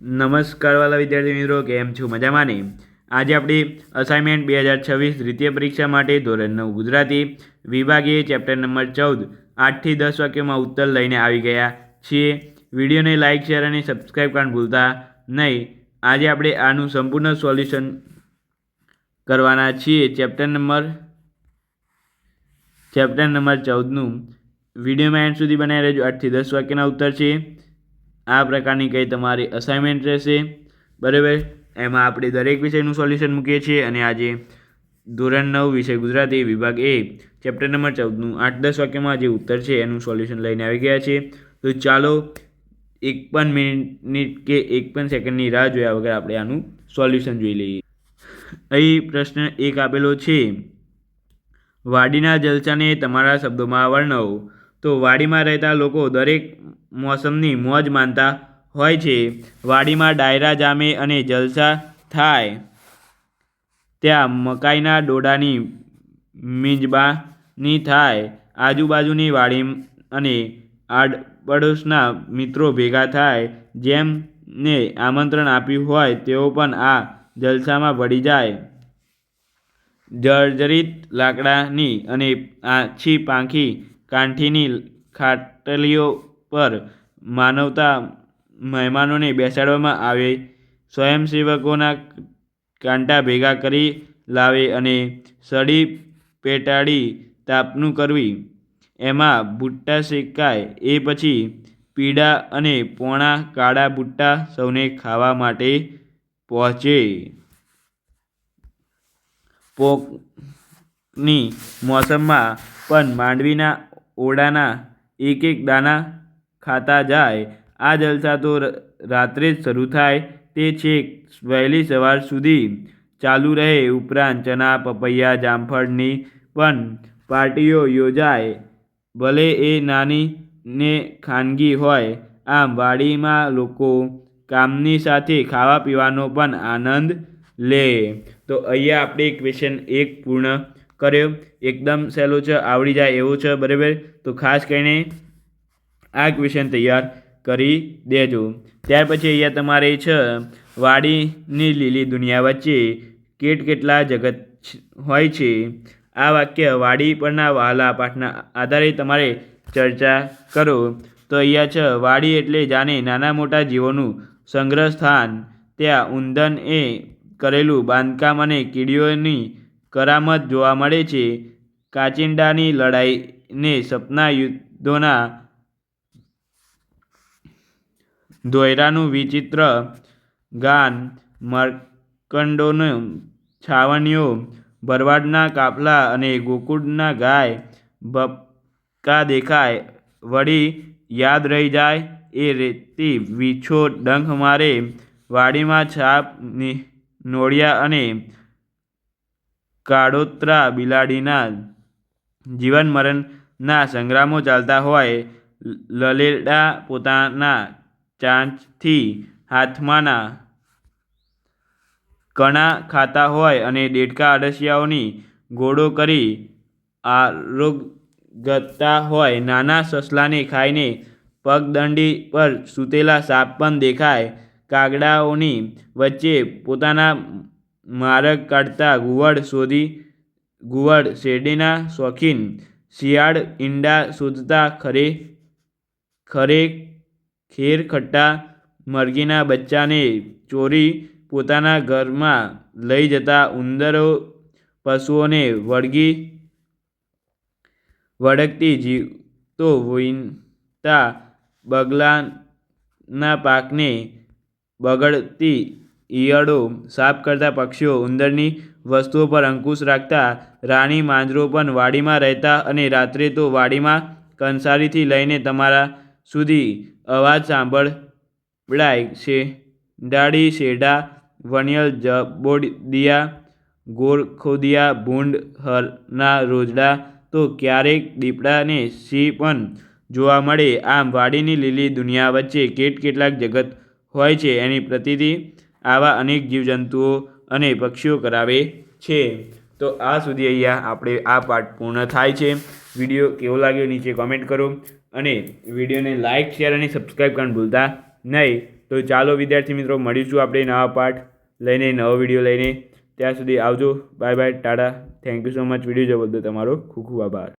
નમસ્કાર વાલા વિદ્યાર્થી મિત્રો, કેમ છો? મજામાં નહીં? આજે આપણી અસાઇનમેન્ટ 2026 દ્વિતીય પરીક્ષા માટે ધોરણ 9 ગુજરાતી વિભાગીય ચેપ્ટર નંબર 14 8થી 10 વાક્યોમાં ઉત્તર લઈને આવી ગયા છીએ. વિડીયોને લાઇક, શેર અને સબસ્ક્રાઈબ કરવાનું ભૂલતા નહીં. આજે આપણે આનું સંપૂર્ણ સોલ્યુશન કરવાના છીએ. ચેપ્ટર નંબર 14નું વિડીયોમાં એન્ડ સુધી બનાવી રહેજો. 8થી 10 વાક્યના ઉત્તર છે. આ પ્રકારની કંઈ તમારી અસાઇનમેન્ટ રહેશે, બરાબર. એમાં આપણે દરેક વિષયનું સોલ્યુશન મૂકીએ છીએ અને આજે ધોરણ 9 વિષય ગુજરાતી વિભાગ એ ચેપ્ટર નંબર 14નું 8-10 વાક્યમાં જે ઉત્તર છે એનું સોલ્યુશન લઈને આવી ગયા છીએ. તો ચાલો એક પણ મિનિટ કે એક પણ સેકન્ડની રાહ જોયા વગર આપણે આનું સોલ્યુશન જોઈ લઈએ. અહીં પ્રશ્ન 1 આપેલો છે, વાડીના જલસાને તમારા શબ્દોમાં વર્ણવો. તો વાડીમાં રહેતા લોકો દરેક મોસમની મોજ માનતા હોય છે. વાડીમાં ડાયરા જામે અને જલસા થાય. ત્યાં મકાઈના ડોડાની મીંજબાની થાય. આજુબાજુની વાડી અને આડપડોશના મિત્રો ભેગા થાય. જેમને આમંત્રણ આપ્યું હોય તેઓ પણ આ જલસામાં ભળી જાય. જર્જરિત લાકડાની અને આછી પાંખી કાંઠીની ખાટલીઓ પર માનવતા મહેમાનોને બેસાડવામાં આવે. સ્વયંસેવકોના કાંટા ભેગા કરી લાવે અને સળી પેટાડી તાપનું કરવી. એમાં ભૂટ્ટા શેકાય. એ પછી પીળા અને પોણા કાળા ભૂટ્ટા સૌને ખાવા માટે પહોંચે. પોકની મોસમમાં પણ માંડવીના ઓરડાના એક એક દાણા ખાતા જાય. આ જલસા તો રાત્રે જ શરૂ થાય તે છેક વહેલી સવાર સુધી ચાલુ રહે. ઉપરાંત ચના, પપૈયા, જામફળની પણ પાર્ટીઓ યોજાય, ભલે એ નાની ને ખાનગી હોય. આમ વાડીમાં લોકો કામની સાથે ખાવા પીવાનો પણ આનંદ લે. તો અહીંયા આપણે ક્વેશ્ચન 1 પૂર્ણ કર્યો. એકદમ સહેલો છે, આવડી જાય એવો છે, બરાબર. તો ખાસ કરીને આ ક્વેશ્ચન તૈયાર કરી દેજો. ત્યાર પછી અહીંયા તમારે છે, વાડીની લીલી દુનિયા વચ્ચે કેટલા જગત હોય છે. આ વાક્ય વાડી પરના વહાલા પાઠના આધારે તમારે ચર્ચા કરો. તો અહીંયા છે, વાડી એટલે જાણે નાના મોટા જીવોનું સંગ્રહ સ્થાન. ત્યાં ઊંધણ એ કરેલું બાંધકામ અને કીડીઓની કરામત જોવા મળે છે. કાચિંડાની લડાઈને સપના યુદ્ધોના ધોયરાનું વિચિત્ર ગાન, માર્કંડોનું છાવણીઓ, ભરવાડના કાફલા અને ગોકુળના ગાય ભપકા દેખાય. વળી યાદ રહી જાય એ રેતી વીછો ડંખ મારે. વાડીમાં છાપ નોળિયા અને કાળોતરા બિલાડીના જીવન મરણના સંગ્રામો ચાલતા હોય. લલેડા પોતાના ચાંચથી હાથમાંના કણા ખાતા હોય અને દેડકા અળસિયાઓની ઘોડો કરી આરોગતા હોય. નાના સસલાને ખાઈને પગદંડી પર સૂતેલા સાપ પણ દેખાય. કાગડાઓની વચ્ચે પોતાના માર્ગ કાઢતા ઘુવડ શેરડીના શોખીન. શિયાળ ઈંડા શોધતા ખેરખટ્ટા મરઘીના બચ્ચાને ચોરી પોતાના ઘરમાં લઈ જતા. ઉંદરો પશુઓને વળગતી જીવતો વીણતા. બગલાના પાકને બગડતી ઈયળો સાફ કરતા પક્ષીઓ. ઉંદરની વસ્તુઓ પર અંકુશ રાખતા. રાણી માંજરો પણ વાડીમાં રહેતા અને રાત્રે તો વાડીમાં કંસારીથી લઈને તમારા સુધી અવાજ સંભળાય. શેંડાળી, શેઢા, વણિયલ, જબોડિયા, ગોરખોદિયા, ભૂંડ, હરના રોઝડા તો ક્યારેક દીપડા ને સિંહ પણ જોવા મળે. આમ વાડીની લીલી દુનિયા વચ્ચે કેટલાક જગત હોય છે એની પ્રતીતિ આવા અનેક જીવજંતુઓ અને પક્ષીઓ કરાવે છે. તો આ સુધી અહીંયા આપણે આ પાઠ પૂર્ણ થાય છે. વિડીયો કેવો લાગ્યો નીચે કોમેન્ટ કરો અને વિડીયોને લાઇક, શેર અને સબસ્ક્રાઈબ કરવાનું ભૂલતા નહીં. તો ચાલો વિદ્યાર્થી મિત્રો, મળીશું આપણે નવા પાઠ લઈને, નવો વિડીયો લઈને. ત્યાં સુધી આવજો. Bye bye, Tata. Thank you so much. Video જોવા બદલ તમારો ખૂબ ખૂબ આભાર.